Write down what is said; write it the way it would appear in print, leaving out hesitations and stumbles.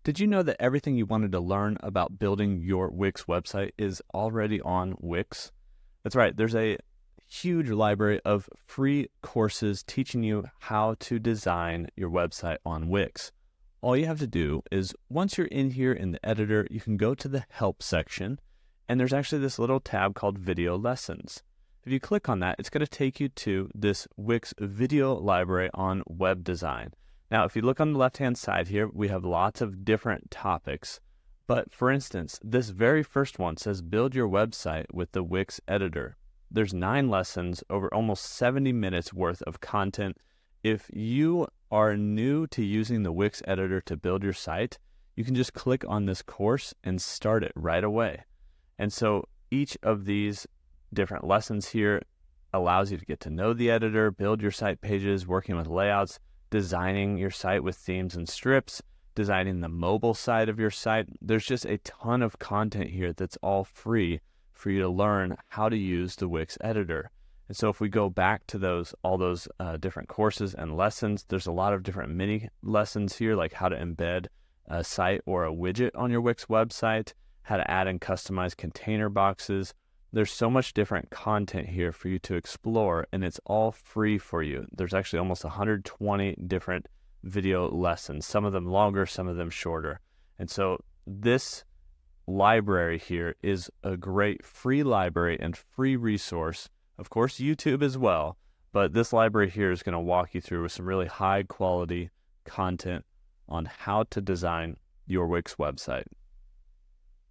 Did you know that everything you wanted to learn about building your Wix website is already on Wix? That's right, there's a huge library of free courses teaching you how to design your website on Wix. All you have to do is once you're in here in the editor, you can go to the help section, and there's actually this little tab called video lessons. If you click on that, it's going to take you to this Wix video library on web design. Now, if you look on the left-hand side here, we have lots of different topics. But for instance, this very first one says build your website with the Wix editor. There's 9 lessons over almost 70 minutes worth of content. If you are new to using the Wix editor to build your site, you can just click on this course and start it right away. And so each of these different lessons here allows you to get to know the editor, build your site pages, working with layouts, designing your site with themes and strips, designing the mobile side of your site. There's just a ton of content here that's all free for you to learn how to use the Wix editor. And so if we go back to all those different courses and lessons, there's a lot of different mini lessons here, like how to embed a site or a widget on your Wix website, how to add and customize container boxes. There's so much different content here for you to explore, and it's all free for you. There's actually almost 120 different video lessons, some of them longer, some of them shorter. And so this library here is a great free library and free resource. Of course, YouTube as well, but this library here is going to walk you through with some really high quality content on how to design your Wix website.